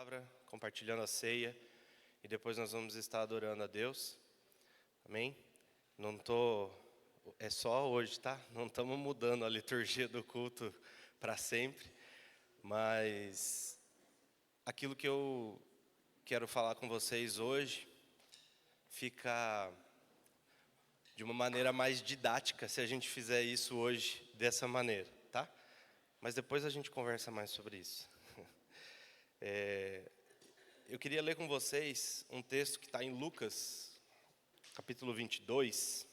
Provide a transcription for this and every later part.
palavra, compartilhando a ceia e depois nós vamos estar adorando a Deus. Amém? É só hoje, tá? Não estamos mudando a liturgia do culto para sempre, mas aquilo que eu quero falar com vocês hoje fica de uma maneira mais didática se a gente fizer isso hoje dessa maneira, tá? Mas depois a gente conversa mais sobre isso. Eu queria ler com vocês um texto que está em Lucas, capítulo 22.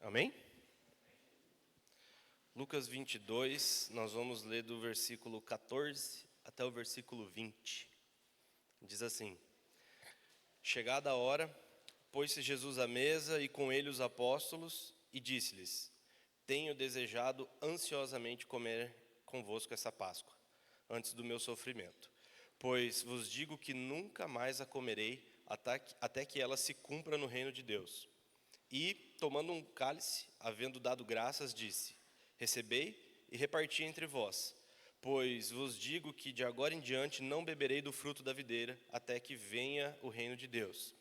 Amém? Lucas 22, nós vamos ler do versículo 14 até o versículo 20. Diz assim: Chegada a hora, pôs-se Jesus à mesa e com ele os apóstolos e disse-lhes: Tenho desejado ansiosamente comer convosco essa Páscoa, antes do meu sofrimento. Pois vos digo que nunca mais a comerei até que ela se cumpra no reino de Deus. E, tomando um cálice, havendo dado graças, disse: Recebei e reparti entre vós. Pois vos digo que de agora em diante não beberei do fruto da videira, até que venha o reino de Deus.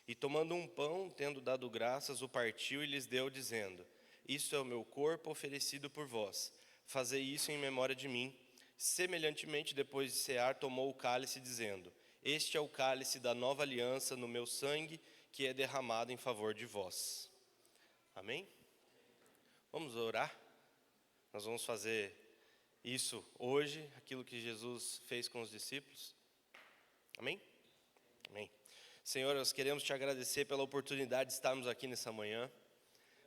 E tomando um pão, tendo dado graças, o partiu e lhes deu, dizendo: Isto é o meu corpo oferecido por vós. Fazei isso em memória de mim. Semelhantemente, depois de cear, tomou o cálice, dizendo: Este é o cálice da nova aliança no meu sangue, que é derramado em favor de vós. Amém? Vamos orar? Nós vamos fazer isso hoje, aquilo que Jesus fez com os discípulos. Amém? Amém. Senhor, nós queremos te agradecer pela oportunidade de estarmos aqui nessa manhã.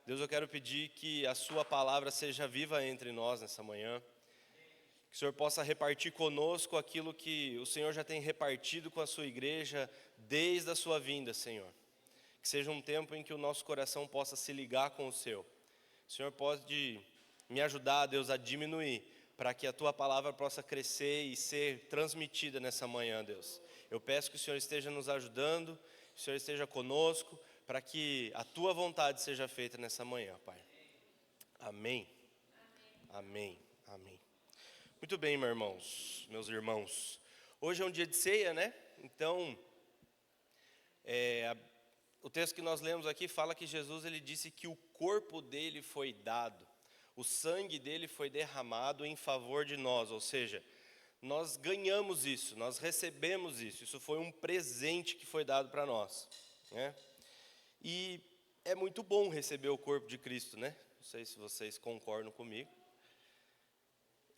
Deus, eu quero pedir que a sua palavra seja viva entre nós nessa manhã. Que o Senhor possa repartir conosco aquilo que o Senhor já tem repartido com a sua igreja desde a sua vinda, Senhor. Que seja um tempo em que o nosso coração possa se ligar com o seu. O Senhor pode me ajudar, Deus, a diminuir, para que a tua palavra possa crescer e ser transmitida nessa manhã, Deus. Eu peço que o Senhor esteja nos ajudando, que o Senhor esteja conosco, para que a tua vontade seja feita nessa manhã, Pai. Amém. Amém. Amém. Muito bem, meus irmãos. Hoje é um dia de ceia, né? Então, o texto que nós lemos aqui fala que Jesus ele disse que o corpo dele foi dado, o sangue dele foi derramado em favor de nós, ou seja, nós ganhamos isso, nós recebemos isso foi um presente que foi dado para nós, né? E é muito bom receber o corpo de Cristo, né? Não sei se vocês concordam comigo.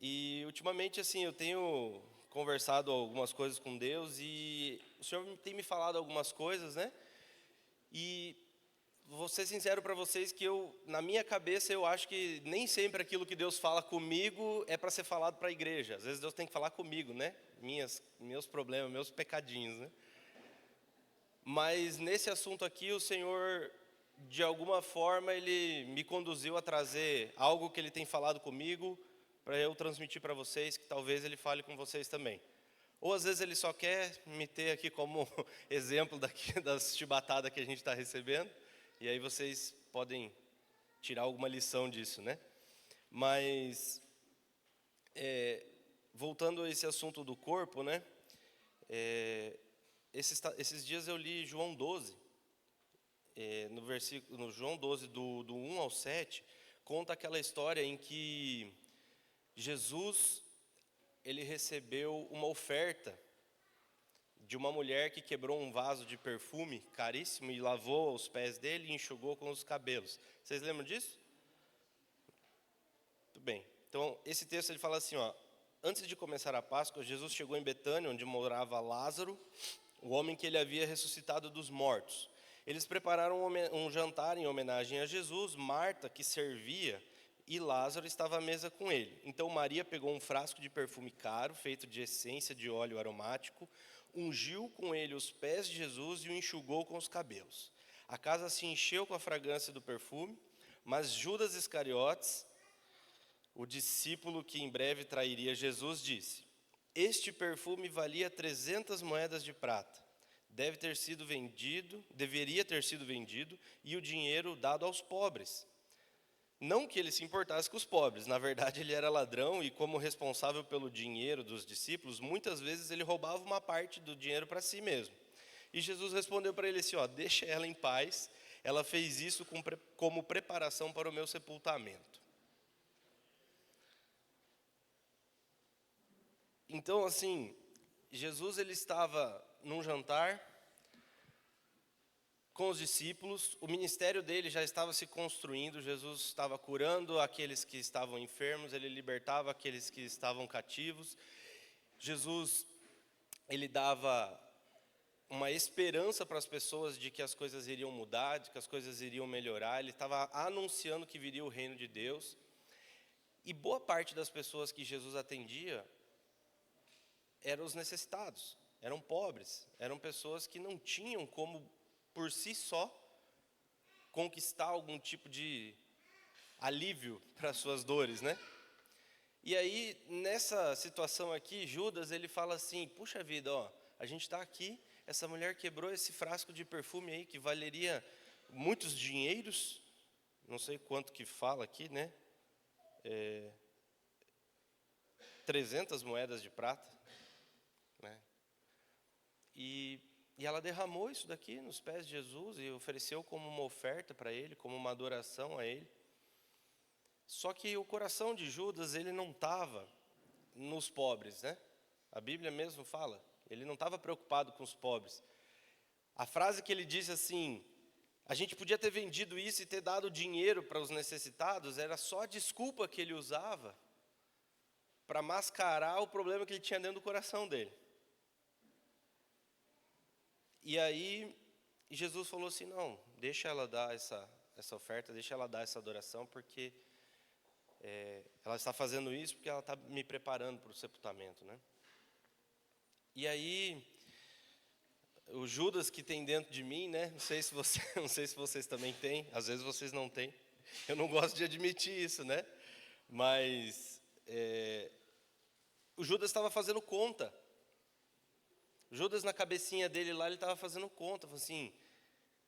E ultimamente, assim, eu tenho conversado algumas coisas com Deus e o Senhor tem me falado algumas coisas, né? E vou ser sincero para vocês que na minha cabeça, eu acho que nem sempre aquilo que Deus fala comigo é para ser falado para a igreja. Às vezes Deus tem que falar comigo, né? Meus problemas, meus pecadinhos, né? Mas nesse assunto aqui, o Senhor, de alguma forma, Ele me conduziu a trazer algo que Ele tem falado comigo, para eu transmitir para vocês, que talvez Ele fale com vocês também. Ou às vezes Ele só quer me ter aqui como exemplo das chibatadas que a gente está recebendo, e aí vocês podem tirar alguma lição disso, né? Mas, voltando a esse assunto do corpo, né? Esses dias eu li João 12, no João 12, do 1 ao 7, conta aquela história em que Jesus, ele recebeu uma oferta de uma mulher que quebrou um vaso de perfume caríssimo e lavou os pés dele e enxugou com os cabelos. Vocês lembram disso? Muito bem. Então, esse texto ele fala assim, ó: Antes de começar a Páscoa, Jesus chegou em Betânia, onde morava Lázaro, o homem que ele havia ressuscitado dos mortos. Eles prepararam um jantar em homenagem a Jesus. Marta, que servia, e Lázaro estava à mesa com ele. Então Maria pegou um frasco de perfume caro, feito de essência de óleo aromático, ungiu com ele os pés de Jesus e o enxugou com os cabelos. A casa se encheu com a fragrância do perfume, mas Judas Iscariotes, o discípulo que em breve trairia Jesus, disse: este perfume valia 300 moedas de prata. Deveria ter sido vendido e o dinheiro dado aos pobres. Não que ele se importasse com os pobres, na verdade ele era ladrão e, como responsável pelo dinheiro dos discípulos, muitas vezes ele roubava uma parte do dinheiro para si mesmo. E Jesus respondeu para ele assim: deixa ela em paz, ela fez isso como preparação para o meu sepultamento. Então, assim, Jesus ele estava num jantar com os discípulos, o ministério dele já estava se construindo, Jesus estava curando aqueles que estavam enfermos, ele libertava aqueles que estavam cativos. Jesus, ele dava uma esperança para as pessoas de que as coisas iriam mudar, de que as coisas iriam melhorar. Ele estava anunciando que viria o reino de Deus. E boa parte das pessoas que Jesus atendia eram os necessitados, eram pobres, eram pessoas que não tinham como, por si só, conquistar algum tipo de alívio para as suas dores, né? E aí, nessa situação aqui, Judas, ele fala assim: puxa vida, a gente está aqui, essa mulher quebrou esse frasco de perfume aí, que valeria muitos dinheiros, não sei quanto que fala aqui, né? 300 moedas de prata, né? E ela derramou isso daqui nos pés de Jesus e ofereceu como uma oferta para ele, como uma adoração a ele. Só que o coração de Judas, ele não estava nos pobres, né? A Bíblia mesmo fala, ele não estava preocupado com os pobres. A frase que ele disse assim: a gente podia ter vendido isso e ter dado dinheiro para os necessitados, era só a desculpa que ele usava para mascarar o problema que ele tinha dentro do coração dele. E aí, Jesus falou assim: não, deixa ela dar essa oferta, deixa ela dar essa adoração, porque ela está fazendo isso porque ela está me preparando para o sepultamento, né? E aí, o Judas que tem dentro de mim, né? Não sei se vocês também têm, às vezes vocês não têm. Eu não gosto de admitir isso, né? Mas o Judas estava fazendo conta. Judas, na cabecinha dele lá, ele estava fazendo conta, falou assim: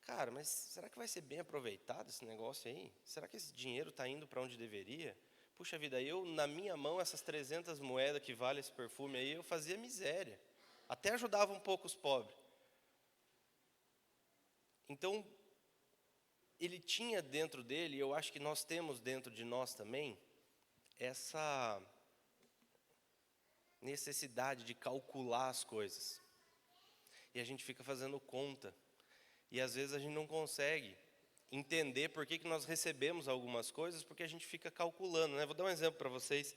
cara, mas será que vai ser bem aproveitado esse negócio aí? Será que esse dinheiro está indo para onde deveria? Puxa vida, na minha mão, essas 300 moedas que vale esse perfume aí, eu fazia miséria. Até ajudava um pouco os pobres. Então, ele tinha dentro dele, e eu acho que nós temos dentro de nós também, essa necessidade de calcular as coisas. E a gente fica fazendo conta. E às vezes a gente não consegue entender por que nós recebemos algumas coisas, porque a gente fica calculando, né? Vou dar um exemplo para vocês.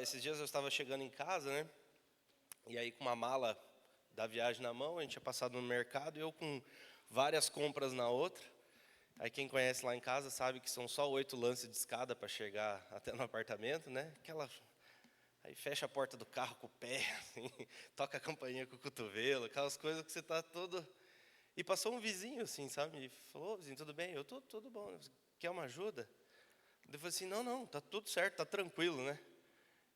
Esses dias eu estava chegando em casa, né? E aí com uma mala da viagem na mão, a gente tinha passado no mercado, e eu com várias compras na outra. Aí quem conhece lá em casa sabe que são só 8 lances de escada para chegar até no apartamento, né? Aí fecha a porta do carro com o pé, assim, toca a campainha com o cotovelo, aquelas coisas que você está todo... E passou um vizinho, assim, sabe? E falou: vizinho, tudo bem? Eu, tudo bom. Quer uma ajuda? Eu falei assim: não, tá tudo certo, tá tranquilo, né?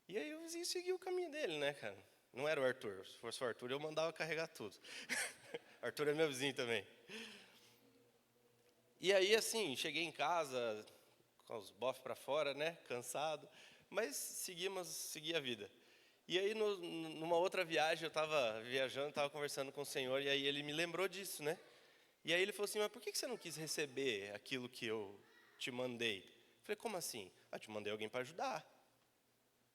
E aí o vizinho seguiu o caminho dele, né, cara? Não era o Arthur. Se fosse o Arthur, eu mandava carregar tudo. Arthur é meu vizinho também. E aí, assim, cheguei em casa, com os bofs para fora, né? Cansado. Mas segui a vida. E aí, numa outra viagem, eu estava viajando, estava conversando com o Senhor, e aí ele me lembrou disso, né? E aí ele falou assim: mas por que você não quis receber aquilo que eu te mandei? Eu falei: como assim? Te mandei alguém para ajudar.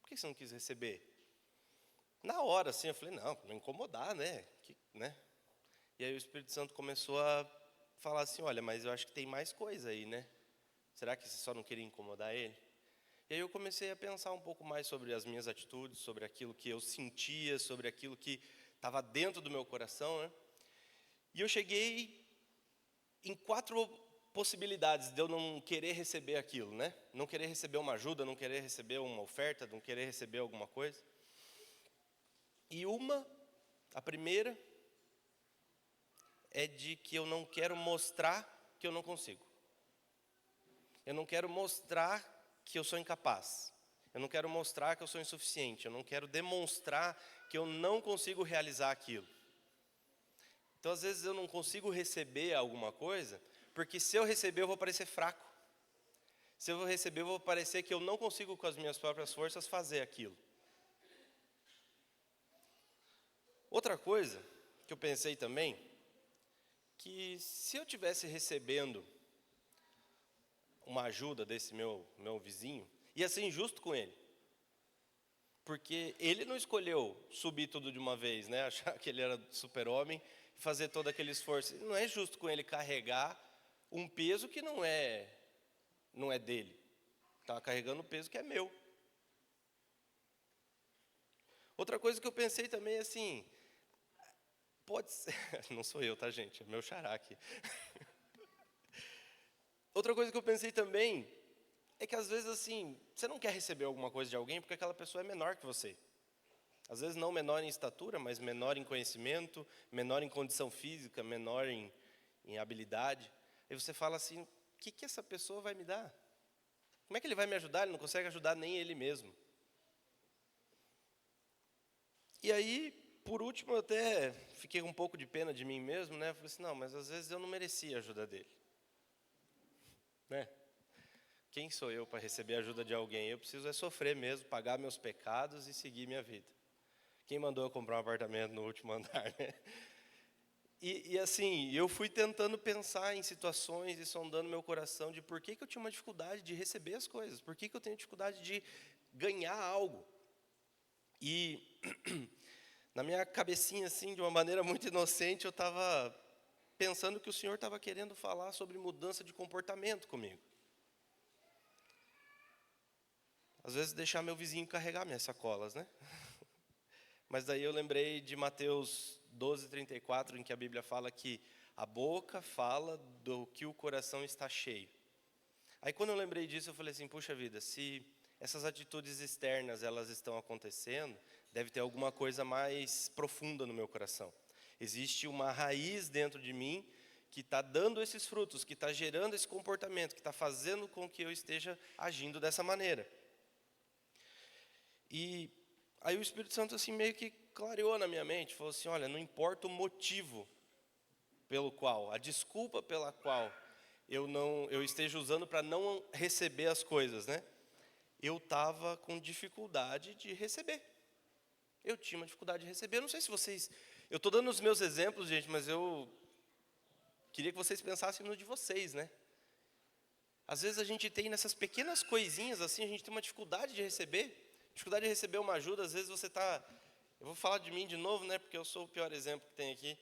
Por que você não quis receber? Na hora, assim, eu falei: não, para não incomodar, né? Né? E aí o Espírito Santo começou a falar assim: olha, mas eu acho que tem mais coisa aí, né? Será que você só não queria incomodar ele? E aí eu comecei a pensar um pouco mais sobre as minhas atitudes, sobre aquilo que eu sentia, sobre aquilo que estava dentro do meu coração, né? E eu cheguei em 4 possibilidades de eu não querer receber aquilo, né? Não querer receber uma ajuda, não querer receber uma oferta, não querer receber alguma coisa. E A primeira é de que eu não quero mostrar que eu não consigo. Eu não quero mostrar que eu sou incapaz. Eu não quero mostrar que eu sou insuficiente. Eu não quero demonstrar que eu não consigo realizar aquilo. Então, às vezes, eu não consigo receber alguma coisa, porque se eu receber, eu vou parecer fraco. Se eu vou receber, eu vou parecer que eu não consigo, com as minhas próprias forças, fazer aquilo. Outra coisa que eu pensei também, que se eu estivesse recebendo uma ajuda desse meu vizinho, ia ser injusto com ele. Porque ele não escolheu subir tudo de uma vez, né? Achar que ele era super-homem e fazer todo aquele esforço. Não é justo com ele carregar um peso que não é dele. Estava carregando um peso que é meu. Outra coisa que eu pensei também é assim, pode ser, não sou eu, tá, gente? É meu xará aqui. Outra coisa que eu pensei também é que às vezes assim, você não quer receber alguma coisa de alguém porque aquela pessoa é menor que você. Às vezes não menor em estatura, mas menor em conhecimento, menor em condição física, menor em habilidade. Aí você fala assim, o que essa pessoa vai me dar? Como é que ele vai me ajudar? Ele não consegue ajudar nem ele mesmo. E aí, por último, eu até fiquei com um pouco de pena de mim mesmo, né? Eu falei assim, não, mas às vezes eu não merecia a ajuda dele. Né? Quem sou eu para receber a ajuda de alguém? Eu preciso é sofrer mesmo, pagar meus pecados e seguir minha vida. Quem mandou eu comprar um apartamento no último andar, né? E assim, eu fui tentando pensar em situações e sondando meu coração de por que eu tinha uma dificuldade de receber as coisas, por que eu tenho dificuldade de ganhar algo. E na minha cabecinha, assim, de uma maneira muito inocente, eu estava pensando que o Senhor estava querendo falar sobre mudança de comportamento comigo. Às vezes deixar meu vizinho carregar minhas sacolas, né? Mas daí eu lembrei de Mateus 12:34, em que a Bíblia fala que a boca fala do que o coração está cheio. Aí quando eu lembrei disso, eu falei assim, puxa vida, se essas atitudes externas elas estão acontecendo, deve ter alguma coisa mais profunda no meu coração. Existe uma raiz dentro de mim que está dando esses frutos, que está gerando esse comportamento, que está fazendo com que eu esteja agindo dessa maneira. E aí o Espírito Santo assim meio que clareou na minha mente, falou assim, olha, não importa o motivo pelo qual, a desculpa pela qual eu esteja usando para não receber as coisas, né? Eu estava com dificuldade de receber. Eu tinha uma dificuldade de receber. Eu não sei se vocês... Eu estou dando os meus exemplos, gente, mas eu queria que vocês pensassem no de vocês, né? Às vezes a gente tem nessas pequenas coisinhas, assim, a gente tem uma dificuldade de receber. Dificuldade de receber uma ajuda, às vezes você está... Eu vou falar de mim de novo, né? Porque eu sou o pior exemplo que tem aqui.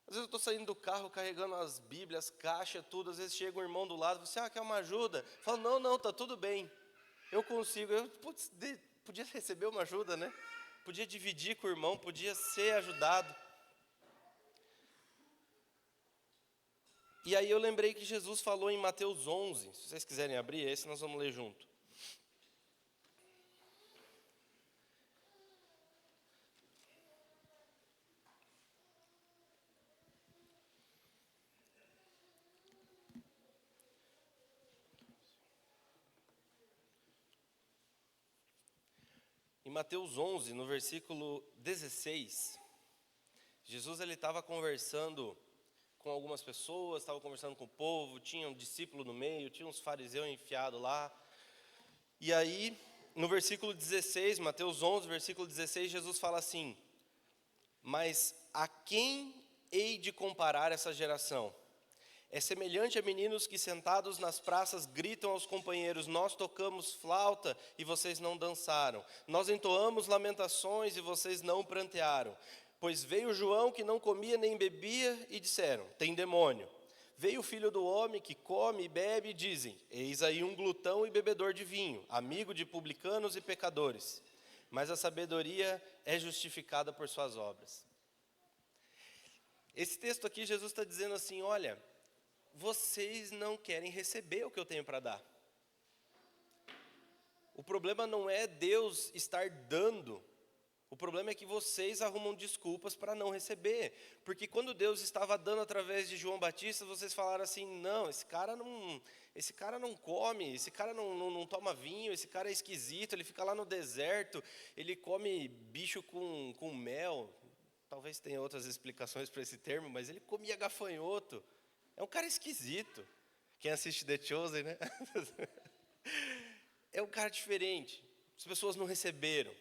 Às vezes eu estou saindo do carro, carregando as bíblias, caixa, tudo. Às vezes chega um irmão do lado, você, quer uma ajuda? Fala, não, está tudo bem. Eu consigo. Podia receber uma ajuda, né? Podia dividir com o irmão, podia ser ajudado. E aí eu lembrei que Jesus falou em Mateus 11. Se vocês quiserem abrir, esse nós vamos ler junto. Em Mateus 11, no versículo 16, Jesus ele estava conversando com algumas pessoas, estava conversando com o povo, tinha um discípulo no meio, tinha uns fariseus enfiados lá. E aí, no versículo 16, Mateus 11, versículo 16, Jesus fala assim, mas a quem hei de comparar essa geração? É semelhante a meninos que sentados nas praças gritam aos companheiros, nós tocamos flauta e vocês não dançaram. Nós entoamos lamentações e vocês não prantearam. Pois veio João que não comia nem bebia e disseram, tem demônio. Veio o filho do homem que come e bebe e dizem, eis aí um glutão e bebedor de vinho, amigo de publicanos e pecadores. Mas a sabedoria é justificada por suas obras. Esse texto aqui, Jesus está dizendo assim, olha, vocês não querem receber o que eu tenho para dar. O problema não é Deus estar dando O problema é que vocês arrumam desculpas para não receber. Porque quando Deus estava dando através de João Batista, vocês falaram assim, não, esse cara não come, esse cara não toma vinho, esse cara é esquisito, ele fica lá no deserto, ele come bicho com mel. Talvez tenha outras explicações para esse termo, mas ele comia gafanhoto. É um cara esquisito. Quem assiste The Chosen, né? É um cara diferente. As pessoas não receberam.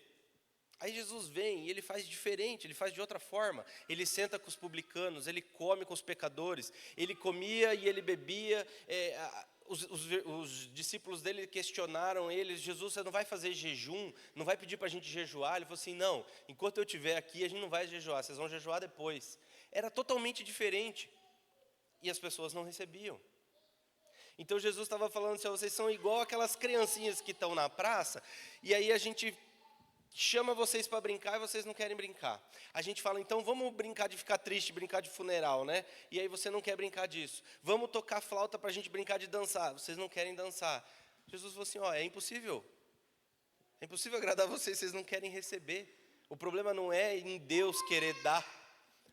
Aí Jesus vem e ele faz diferente, ele faz de outra forma. Ele senta com os publicanos, ele come com os pecadores. Ele comia e ele bebia. Os discípulos dele questionaram ele: Jesus, você não vai fazer jejum? Não vai pedir para a gente jejuar? Ele falou assim: não, enquanto eu estiver aqui, a gente não vai jejuar, vocês vão jejuar depois. Era totalmente diferente. E as pessoas não recebiam. Então Jesus estava falando assim: vocês são igual aquelas criancinhas que estão na praça, e aí a gente chama vocês para brincar e vocês não querem brincar. A gente fala, então vamos brincar de ficar triste, brincar de funeral, né? E aí você não quer brincar disso. Vamos tocar flauta para a gente brincar de dançar. Vocês não querem dançar. Jesus falou assim, é impossível. É impossível agradar vocês, vocês não querem receber. O problema não é em Deus querer dar,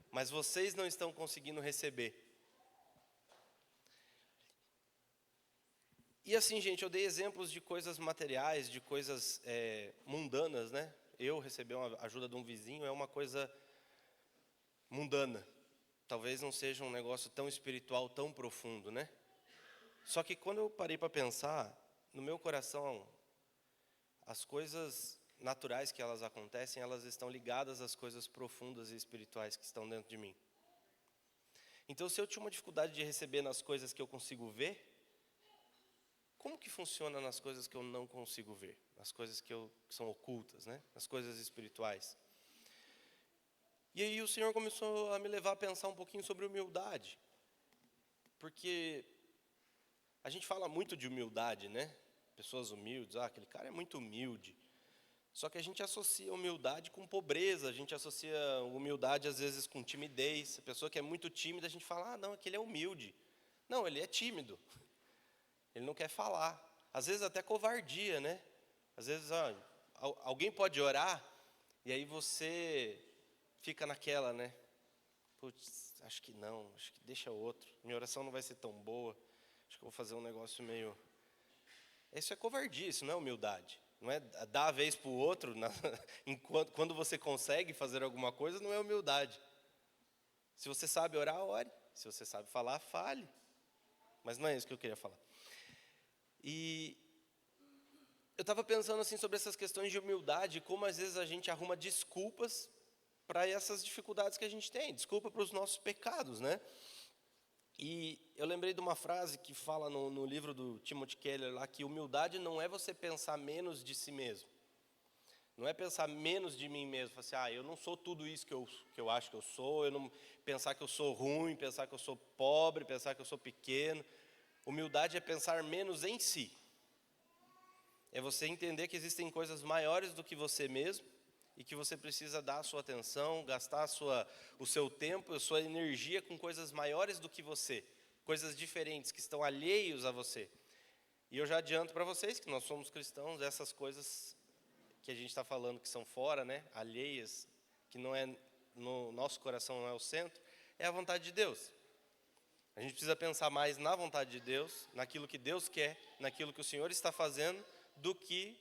mas vocês não estão conseguindo receber. E assim, gente, eu dei exemplos de coisas materiais, de coisas mundanas, né? Eu receber uma ajuda de um vizinho é uma coisa mundana. Talvez não seja um negócio tão espiritual, tão profundo, né? Só que quando eu parei para pensar, no meu coração, as coisas naturais que elas acontecem, elas estão ligadas às coisas profundas e espirituais que estão dentro de mim. Então, se eu tinha uma dificuldade de receber nas coisas que eu consigo ver, como que funciona nas coisas que eu não consigo ver? Nas coisas que são ocultas, né? Nas coisas espirituais. E aí o Senhor começou a me levar a pensar um pouquinho sobre humildade. Porque a gente fala muito de humildade, né? Pessoas humildes, aquele cara é muito humilde. Só que a gente associa humildade com pobreza, a gente associa humildade às vezes com timidez. A pessoa que é muito tímida, a gente fala, não, é que ele é humilde. Não, ele é tímido. Ele não quer falar. Às vezes até covardia, né? Às vezes, alguém pode orar, e aí você fica naquela, né? Putz, acho que não, acho que deixa outro. Minha oração não vai ser tão boa. Acho que eu vou fazer um negócio meio... Isso é covardia, isso não é humildade. Não é dar a vez para o outro, quando você consegue fazer alguma coisa, não é humildade. Se você sabe orar, ore. Se você sabe falar, fale. Mas não é isso que eu queria falar. E eu estava pensando assim sobre essas questões de humildade, como às vezes a gente arruma desculpas para essas dificuldades que a gente tem, desculpa para os nossos pecados, né? E eu lembrei de uma frase que fala no livro do Timothy Keller lá, que humildade não é você pensar menos de si mesmo. Não é pensar menos de mim mesmo, falar assim, eu não sou tudo isso que eu acho que eu sou, eu não pensar que eu sou ruim, pensar que eu sou pobre, pensar que eu sou pequeno. Humildade é pensar menos em si. É você entender que existem coisas maiores do que você mesmo e que você precisa dar a sua atenção, gastar o seu tempo, a sua energia com coisas maiores do que você, coisas diferentes que estão alheios a você. E eu já adianto para vocês que nós somos cristãos, essas coisas que a gente está falando que são fora, né, alheias, que não é no nosso coração, não é o centro, é a vontade de Deus. A gente precisa pensar mais na vontade de Deus, naquilo que Deus quer, naquilo que o Senhor está fazendo, do que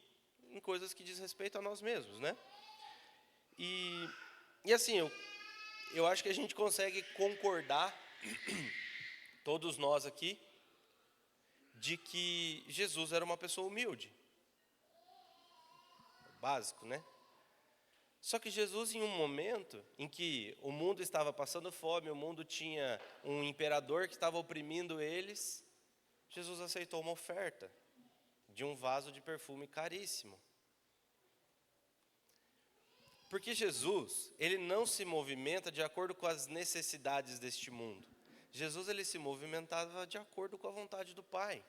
em coisas que diz respeito a nós mesmos, né? E assim, eu acho que a gente consegue concordar, todos nós aqui, de que Jesus era uma pessoa humilde. Básico, né? Só que Jesus, em um momento em que o mundo estava passando fome, o mundo tinha um imperador que estava oprimindo eles, Jesus aceitou uma oferta de um vaso de perfume caríssimo. Porque Jesus, ele não se movimenta de acordo com as necessidades deste mundo. Jesus, ele se movimentava de acordo com a vontade do Pai.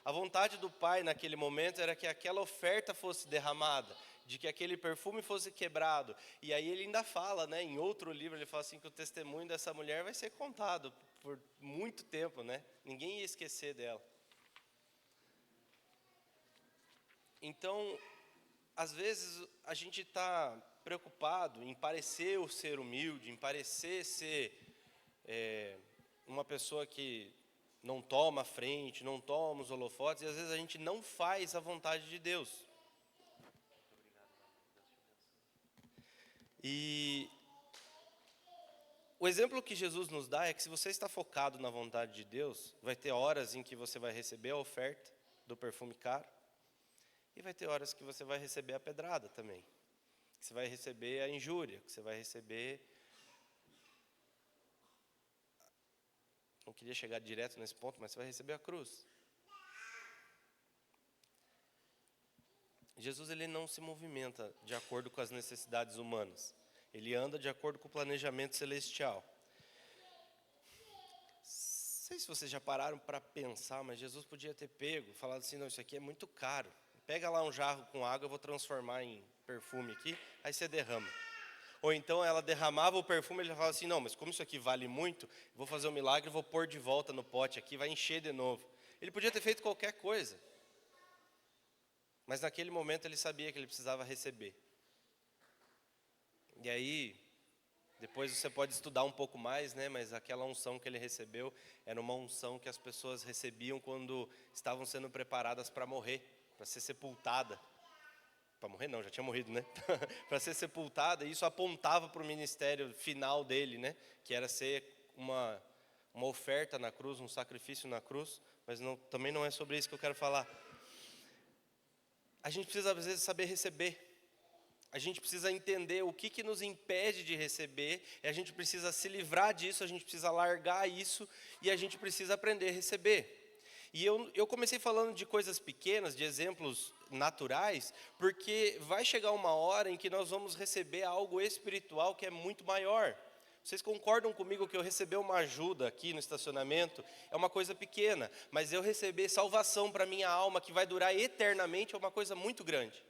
A vontade do Pai naquele momento era que aquela oferta fosse derramada, de que aquele perfume fosse quebrado. E aí ele ainda fala, né, em outro livro, ele fala assim que o testemunho dessa mulher vai ser contado por muito tempo, né? Ninguém ia esquecer dela. Então, às vezes a gente está preocupado em parecer o ser humilde, em parecer ser uma pessoa que não toma a frente, não toma os holofotes, e às vezes a gente não faz a vontade de Deus. E o exemplo que Jesus nos dá é que se você está focado na vontade de Deus, vai ter horas em que você vai receber a oferta do perfume caro, e vai ter horas que você vai receber a pedrada também, que você vai receber a injúria, que você vai receber... Não queria chegar direto nesse ponto, mas você vai receber a cruz. Jesus, ele não se movimenta de acordo com as necessidades humanas. Ele anda de acordo com o planejamento celestial. Não sei se vocês já pararam para pensar, mas Jesus podia ter pego, falado assim, não, isso aqui é muito caro. Pega lá um jarro com água, eu vou transformar em perfume aqui, aí você derrama. Ou então ela derramava o perfume, ele falava assim, não, mas como isso aqui vale muito, vou fazer um milagre, vou pôr de volta no pote aqui, vai encher de novo. Ele podia ter feito qualquer coisa. Mas naquele momento ele sabia que ele precisava receber. E aí, depois você pode estudar um pouco mais, né? Mas aquela unção que ele recebeu era uma unção que as pessoas recebiam quando estavam sendo preparadas para morrer, para ser sepultada. Para morrer não, já tinha morrido, né? Para ser sepultada, e isso apontava para o ministério final dele, né? Que era ser uma oferta na cruz, um sacrifício na cruz, mas também não é sobre isso que eu quero falar. A gente precisa, às vezes, saber receber. A gente precisa entender o que nos impede de receber, e a gente precisa se livrar disso, a gente precisa largar isso, e a gente precisa aprender a receber. E eu comecei falando de coisas pequenas, de exemplos naturais, porque vai chegar uma hora em que nós vamos receber algo espiritual que é muito maior. Vocês concordam comigo que eu receber uma ajuda aqui no estacionamento é uma coisa pequena, mas eu receber salvação para minha alma que vai durar eternamente é uma coisa muito grande.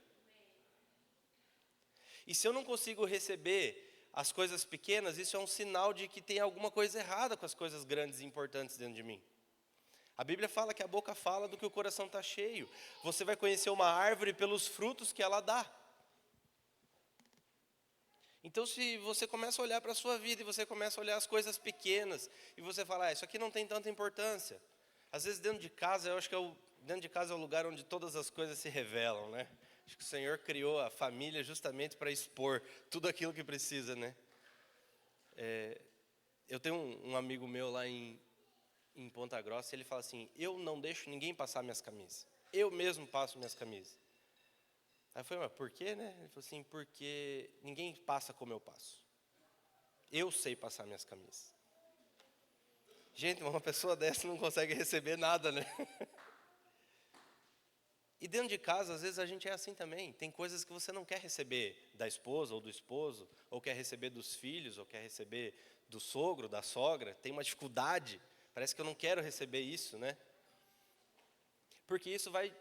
E se eu não consigo receber as coisas pequenas, isso é um sinal de que tem alguma coisa errada com as coisas grandes e importantes dentro de mim. A Bíblia fala que a boca fala do que o coração está cheio. Você vai conhecer uma árvore pelos frutos que ela dá. Então, se você começa a olhar para a sua vida e você começa a olhar as coisas pequenas e você fala, isso aqui não tem tanta importância. Às vezes dentro de casa, eu acho que dentro de casa é o lugar onde todas as coisas se revelam, né? Acho que o Senhor criou a família justamente para expor tudo aquilo que precisa, né? Eu tenho um amigo meu lá em Ponta Grossa, ele fala assim, eu não deixo ninguém passar minhas camisas. Eu mesmo passo minhas camisas. Aí eu falei, mas por quê, né? Ele falou assim, porque ninguém passa como eu passo. Eu sei passar minhas camisas. Gente, uma pessoa dessa não consegue receber nada, né? E dentro de casa, às vezes a gente é assim também. Tem coisas que você não quer receber da esposa ou do esposo, ou quer receber dos filhos, ou quer receber do sogro, da sogra. Tem uma dificuldade. Parece que eu não quero receber isso, né? Porque isso vai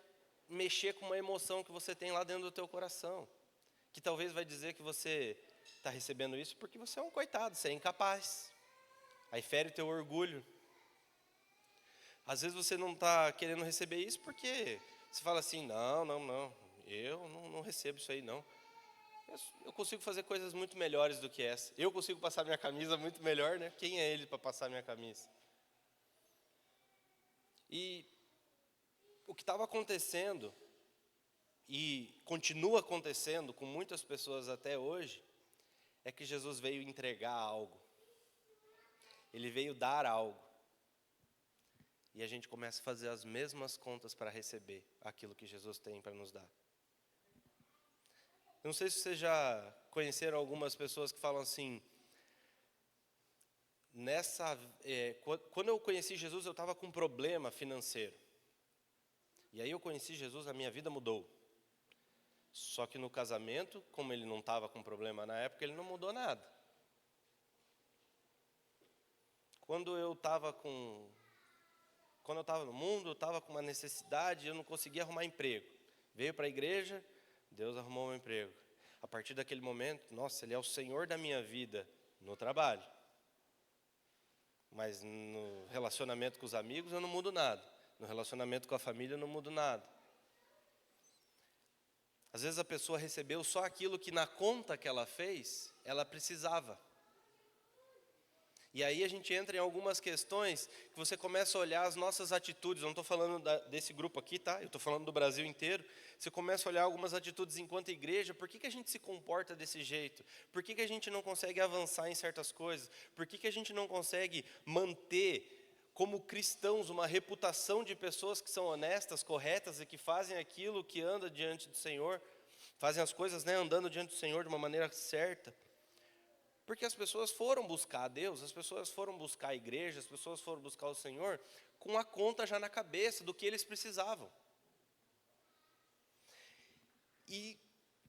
mexer com uma emoção que você tem lá dentro do teu coração. Que talvez vai dizer que você está recebendo isso porque você é um coitado, você é incapaz. Aí fere o teu orgulho. Às vezes você não está querendo receber isso porque você fala assim, não, eu não recebo isso aí não. Eu consigo fazer coisas muito melhores do que essa. Eu consigo passar minha camisa muito melhor, né? Quem é ele para passar minha camisa? E o que estava acontecendo, e continua acontecendo com muitas pessoas até hoje, é que Jesus veio entregar algo. Ele veio dar algo. E a gente começa a fazer as mesmas contas para receber aquilo que Jesus tem para nos dar. Eu não sei se vocês já conheceram algumas pessoas que falam assim, quando eu conheci Jesus eu estava com um problema financeiro. E aí eu conheci Jesus, a minha vida mudou. Só que no casamento, como ele não estava com problema na época, ele não mudou nada. Quando eu estava no mundo, eu estava com uma necessidade, eu não conseguia arrumar emprego. Veio para a igreja, Deus arrumou um emprego. A partir daquele momento, nossa, Ele é o Senhor da minha vida no trabalho. Mas no relacionamento com os amigos eu não mudo nada. No relacionamento com a família eu não mudo nada. Às vezes a pessoa recebeu só aquilo que na conta que ela fez, ela precisava. E aí a gente entra em algumas questões que você começa a olhar as nossas atitudes. Eu não estou falando desse grupo aqui, tá? Eu estou falando do Brasil inteiro. Você começa a olhar algumas atitudes enquanto igreja. Por que a gente se comporta desse jeito? Por que a gente não consegue avançar em certas coisas? Por que a gente não consegue manter, como cristãos, uma reputação de pessoas que são honestas, corretas e que fazem aquilo que anda diante do Senhor? Fazem as coisas, né, andando diante do Senhor de uma maneira certa? Porque as pessoas foram buscar a Deus, as pessoas foram buscar a igreja, as pessoas foram buscar o Senhor com a conta já na cabeça do que eles precisavam. E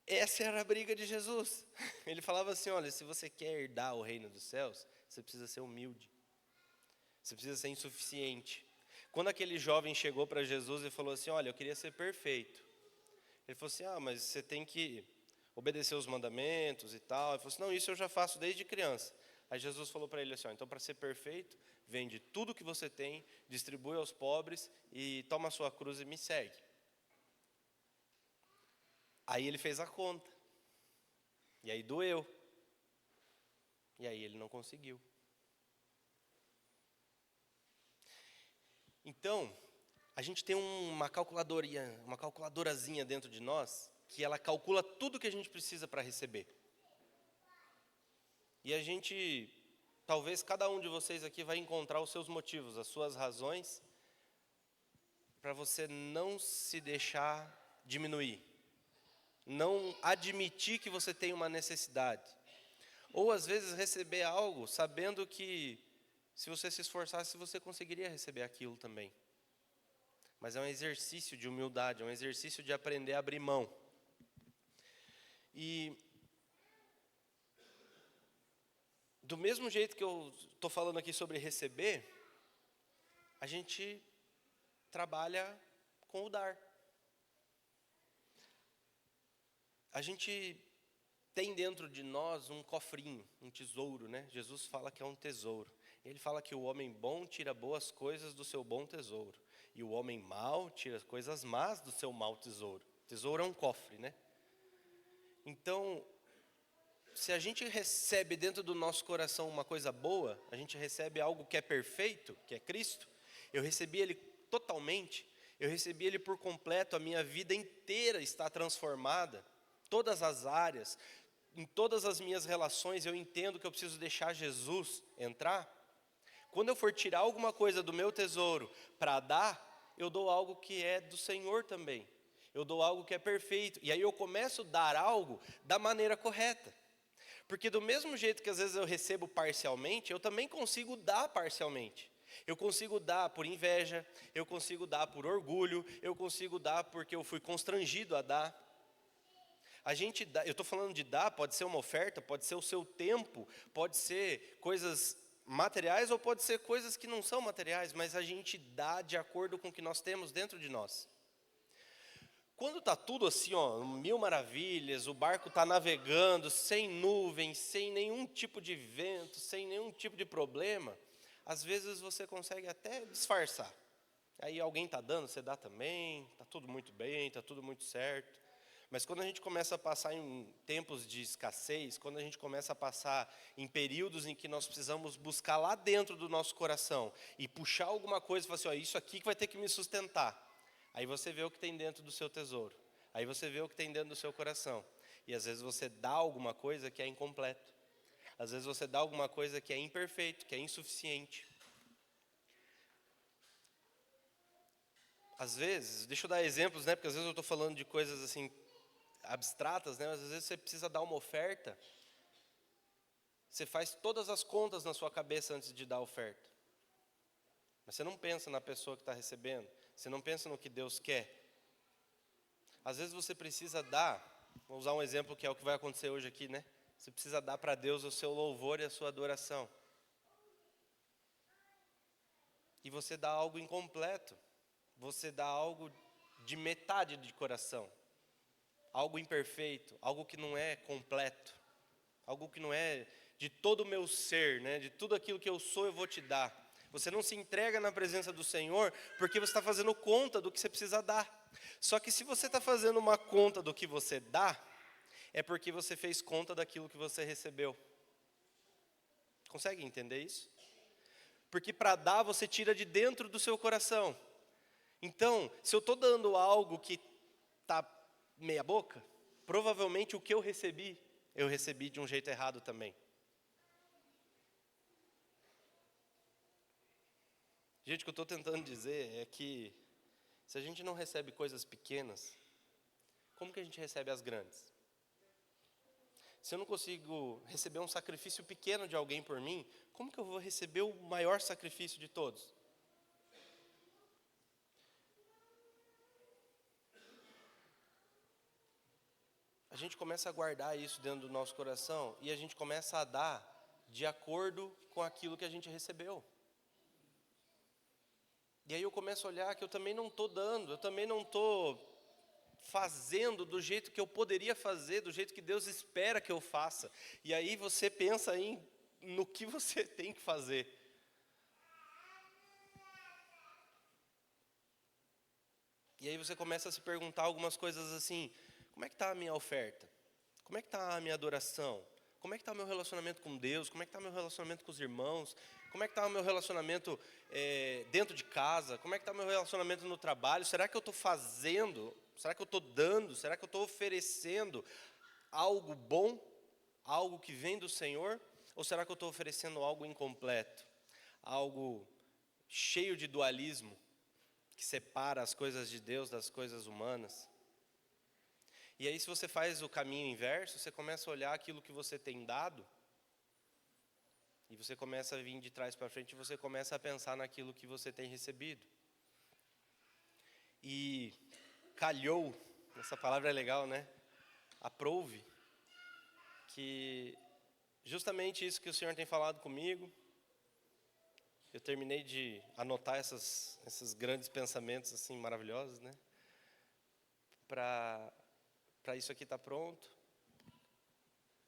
essa era a briga de Jesus. Ele falava assim, olha, se você quer herdar o reino dos céus, você precisa ser humilde. Você precisa ser insuficiente. Quando aquele jovem chegou para Jesus e falou assim, olha, eu queria ser perfeito. Ele falou assim, mas você tem que obedecer os mandamentos e tal. Ele falou assim, não, isso eu já faço desde criança. Aí Jesus falou para ele assim, então para ser perfeito, vende tudo que você tem, distribui aos pobres e toma a sua cruz e me segue. Aí ele fez a conta. E aí doeu. E aí ele não conseguiu. Então, a gente tem uma calculadorazinha dentro de nós, que ela calcula tudo que a gente precisa para receber. E a gente, talvez cada um de vocês aqui vai encontrar os seus motivos, as suas razões, para você não se deixar diminuir. Não admitir que você tem uma necessidade. Ou às vezes receber algo sabendo que se você se esforçasse, você conseguiria receber aquilo também. Mas é um exercício de humildade, é um exercício de aprender a abrir mão. E do mesmo jeito que eu estou falando aqui sobre receber, a gente trabalha com o dar. A gente tem dentro de nós um cofrinho, um tesouro, né? Jesus fala que é um tesouro. Ele fala que o homem bom tira boas coisas do seu bom tesouro. E o homem mau tira coisas más do seu mau tesouro. Tesouro é um cofre, né? Então, se a gente recebe dentro do nosso coração uma coisa boa, a gente recebe algo que é perfeito, que é Cristo. Eu recebi Ele totalmente, eu recebi Ele por completo, a minha vida inteira está transformada. Todas as áreas, em todas as minhas relações, eu entendo que eu preciso deixar Jesus entrar. Quando eu for tirar alguma coisa do meu tesouro para dar, eu dou algo que é do Senhor também. Eu dou algo que é perfeito. E aí eu começo a dar algo da maneira correta. Porque do mesmo jeito que às vezes eu recebo parcialmente, eu também consigo dar parcialmente. Eu consigo dar por inveja, eu consigo dar por orgulho, eu consigo dar porque eu fui constrangido a dar. A gente dá, eu estou falando de dar, pode ser uma oferta, pode ser o seu tempo, pode ser coisas materiais ou pode ser coisas que não são materiais, mas a gente dá de acordo com o que nós temos dentro de nós. Quando está tudo assim, mil maravilhas, o barco está navegando, sem nuvens, sem nenhum tipo de vento, sem nenhum tipo de problema, às vezes você consegue até disfarçar. Aí alguém está dando, você dá também, está tudo muito bem, está tudo muito certo. Mas quando a gente começa a passar em tempos de escassez, quando a gente começa a passar em períodos em que nós precisamos buscar lá dentro do nosso coração e puxar alguma coisa e falar assim, isso aqui que vai ter que me sustentar. Aí você vê o que tem dentro do seu tesouro. Aí você vê o que tem dentro do seu coração. E às vezes você dá alguma coisa que é incompleto. Às vezes você dá alguma coisa que é imperfeito, que é insuficiente. Às vezes, deixa eu dar exemplos, né? Porque às vezes eu estou falando de coisas assim abstratas, né? Mas às vezes você precisa dar uma oferta. Você faz todas as contas na sua cabeça antes de dar a oferta. Mas você não pensa na pessoa que está recebendo. Você não pensa no que Deus quer. Às vezes você precisa dar, vou usar um exemplo que é o que vai acontecer hoje aqui, né? Você precisa dar para Deus o seu louvor e a sua adoração. E você dá algo incompleto. Você dá algo de metade de coração. Algo imperfeito, algo que não é completo. Algo que não é de todo o meu ser, né? De tudo aquilo que eu sou eu vou te dar. Você não se entrega na presença do Senhor porque você está fazendo conta do que você precisa dar. Só que se você está fazendo uma conta do que você dá, é porque você fez conta daquilo que você recebeu. Consegue entender isso? Porque para dar, você tira de dentro do seu coração. Então, se eu estou dando algo que está meia boca, provavelmente o que eu recebi de um jeito errado também. Gente, o que eu estou tentando dizer é que se a gente não recebe coisas pequenas, como que a gente recebe as grandes? Se eu não consigo receber um sacrifício pequeno de alguém por mim, como que eu vou receber o maior sacrifício de todos? A gente começa a guardar isso dentro do nosso coração e a gente começa a dar de acordo com aquilo que a gente recebeu. E aí eu começo a olhar que eu também não estou dando, eu também não estou fazendo do jeito que eu poderia fazer, do jeito que Deus espera que eu faça. E aí você pensa no que você tem que fazer. E aí você começa a se perguntar algumas coisas assim: como é que está a minha oferta? Como é que está a minha adoração? Como é que está o meu relacionamento com Deus? Como é que está o meu relacionamento com os irmãos? Como é que está o meu relacionamento dentro de casa? Como é que está o meu relacionamento no trabalho? Será que eu estou fazendo? Será que eu estou dando? Será que eu estou oferecendo algo bom? Algo que vem do Senhor? Ou será que eu estou oferecendo algo incompleto? Algo cheio de dualismo, que separa as coisas de Deus das coisas humanas? E aí, se você faz o caminho inverso, você começa a olhar aquilo que você tem dado, e você começa a vir de trás para frente, e você começa a pensar naquilo que você tem recebido. E calhou, essa palavra é legal, né? Aprouve, que justamente isso que o Senhor tem falado comigo, eu terminei de anotar esses grandes pensamentos assim maravilhosos, né? Para isso aqui estar pronto.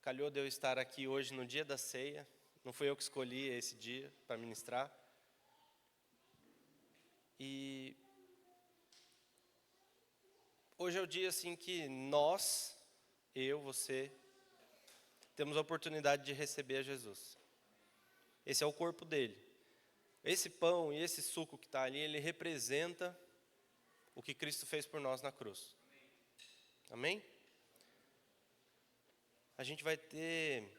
Calhou de eu estar aqui hoje no dia da ceia. Não fui eu que escolhi esse dia para ministrar. E hoje é o dia assim que nós, eu, você, temos a oportunidade de receber a Jesus. Esse é o corpo dele. Esse pão e esse suco que está ali, ele representa o que Cristo fez por nós na cruz. Amém? A gente vai ter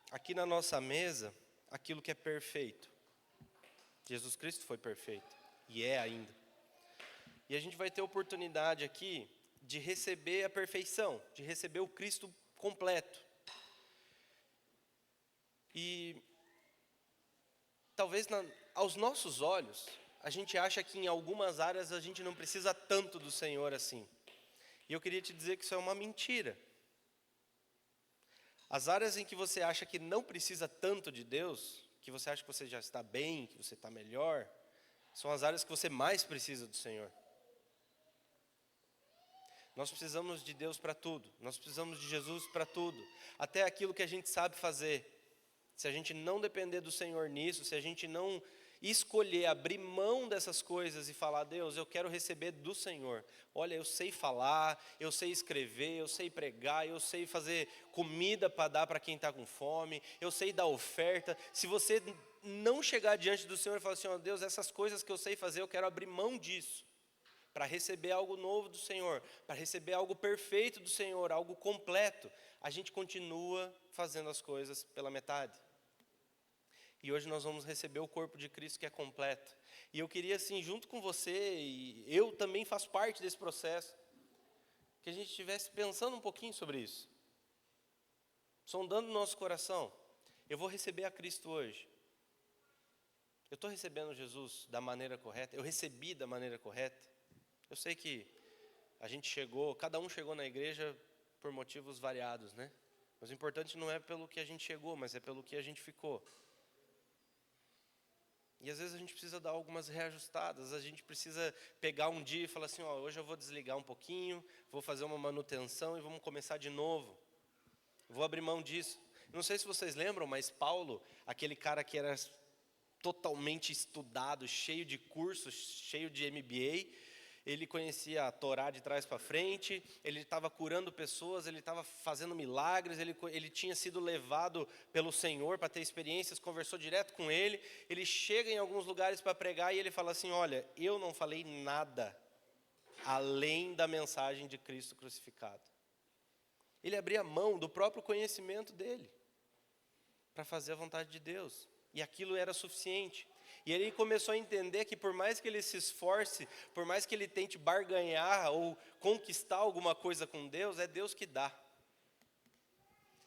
aqui na nossa mesa aquilo que é perfeito. Jesus Cristo foi perfeito e é ainda. E a gente vai ter oportunidade aqui de receber a perfeição, de receber o Cristo completo. E talvez aos nossos olhos, a gente acha que em algumas áreas a gente não precisa tanto do Senhor assim. E eu queria te dizer que isso é uma mentira. As áreas em que você acha que não precisa tanto de Deus, que você acha que você já está bem, que você está melhor, são as áreas que você mais precisa do Senhor. Nós precisamos de Deus para tudo, nós precisamos de Jesus para tudo, até aquilo que a gente sabe fazer. Se a gente não depender do Senhor nisso, se a gente não escolher abrir mão dessas coisas e falar: Deus, eu quero receber do Senhor. Olha, eu sei falar, eu sei escrever, eu sei pregar, eu sei fazer comida para dar para quem está com fome, eu sei dar oferta. Se você não chegar diante do Senhor e falar assim: ó Deus, essas coisas que eu sei fazer, eu quero abrir mão disso, para receber algo novo do Senhor, para receber algo perfeito do Senhor, algo completo, a gente continua fazendo as coisas pela metade. E hoje nós vamos receber o corpo de Cristo que é completo. E eu queria assim, junto com você, e eu também faço parte desse processo, que a gente estivesse pensando um pouquinho sobre isso. Sondando o nosso coração. Eu vou receber a Cristo hoje. Eu estou recebendo Jesus da maneira correta? Eu recebi da maneira correta? Eu sei que a gente chegou, cada um chegou na igreja por motivos variados, né? Mas o importante não é pelo que a gente chegou, mas é pelo que a gente ficou. E às vezes a gente precisa dar algumas reajustadas, a gente precisa pegar um dia e falar assim: ó, hoje eu vou desligar um pouquinho, vou fazer uma manutenção e vamos começar de novo. Vou abrir mão disso. Não sei se vocês lembram, mas Paulo, aquele cara que era totalmente estudado, cheio de cursos, cheio de MBA. Ele conhecia a Torá de trás para frente, ele estava curando pessoas, ele estava fazendo milagres, ele tinha sido levado pelo Senhor para ter experiências, conversou direto com ele. Ele chega em alguns lugares para pregar e ele fala assim: olha, eu não falei nada além da mensagem de Cristo crucificado. Ele abria mão do próprio conhecimento dele para fazer a vontade de Deus, e aquilo era suficiente. E ele começou a entender que por mais que ele se esforce, por mais que ele tente barganhar ou conquistar alguma coisa com Deus, é Deus que dá.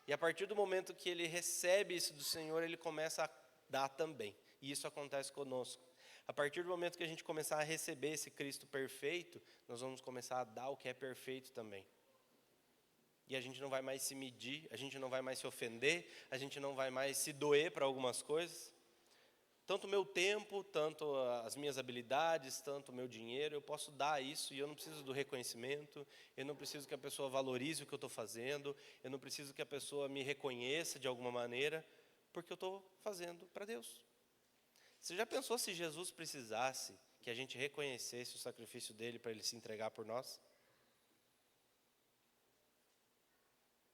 E a partir do momento que ele recebe isso do Senhor, ele começa a dar também. E isso acontece conosco. A partir do momento que a gente começar a receber esse Cristo perfeito, nós vamos começar a dar o que é perfeito também. E a gente não vai mais se medir, a gente não vai mais se ofender, a gente não vai mais se doer para algumas coisas. Tanto o meu tempo, tanto as minhas habilidades, tanto o meu dinheiro, eu posso dar isso e eu não preciso do reconhecimento, eu não preciso que a pessoa valorize o que eu estou fazendo, eu não preciso que a pessoa me reconheça de alguma maneira, porque eu estou fazendo para Deus. Você já pensou se Jesus precisasse que a gente reconhecesse o sacrifício dele para ele se entregar por nós?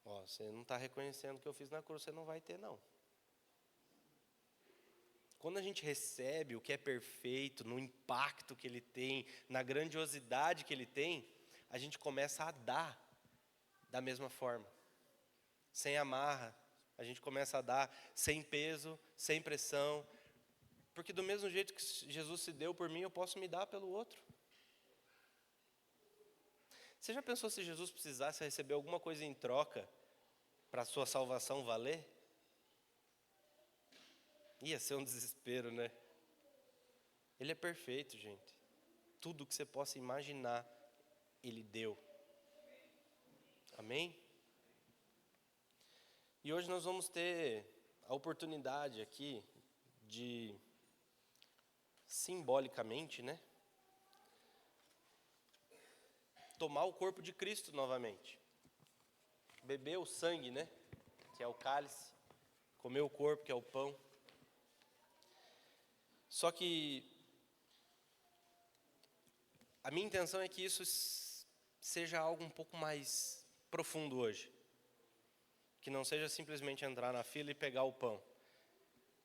Ó, você não está reconhecendo o que eu fiz na cruz, você não vai ter não. Quando a gente recebe o que é perfeito, no impacto que ele tem, na grandiosidade que ele tem, a gente começa a dar da mesma forma. Sem amarra, a gente começa a dar sem peso, sem pressão. Porque do mesmo jeito que Jesus se deu por mim, eu posso me dar pelo outro. Você já pensou se Jesus precisasse receber alguma coisa em troca para a sua salvação valer? Ia ser um desespero, né? Ele é perfeito, gente. Tudo que você possa imaginar, Ele deu. Amém? E hoje nós vamos ter a oportunidade aqui de, simbolicamente, né? Tomar o corpo de Cristo novamente. Beber o sangue, né? Que é o cálice. Comer o corpo, que é o pão. Só que a minha intenção é que isso seja algo um pouco mais profundo hoje. Que não seja simplesmente entrar na fila e pegar o pão,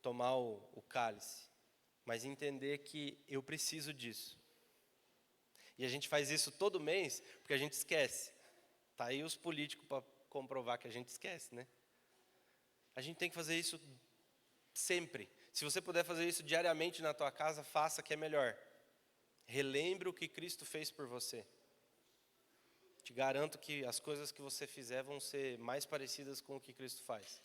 tomar o cálice, mas entender que eu preciso disso. E a gente faz isso todo mês porque a gente esquece. Tá aí os políticos para comprovar que a gente esquece, né? A gente tem que fazer isso sempre. Se você puder fazer isso diariamente na tua casa, faça, que é melhor. Relembre o que Cristo fez por você. Te garanto que as coisas que você fizer vão ser mais parecidas com o que Cristo faz.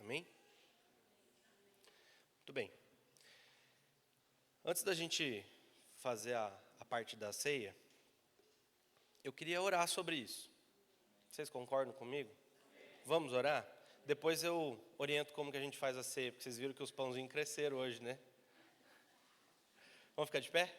Amém? Muito bem. Antes da gente fazer a parte da ceia, eu queria orar sobre isso. Vocês concordam comigo? Vamos orar? Depois eu oriento como que a gente faz a ceia, porque vocês viram que os pãozinhos cresceram hoje, né? Vamos ficar de pé?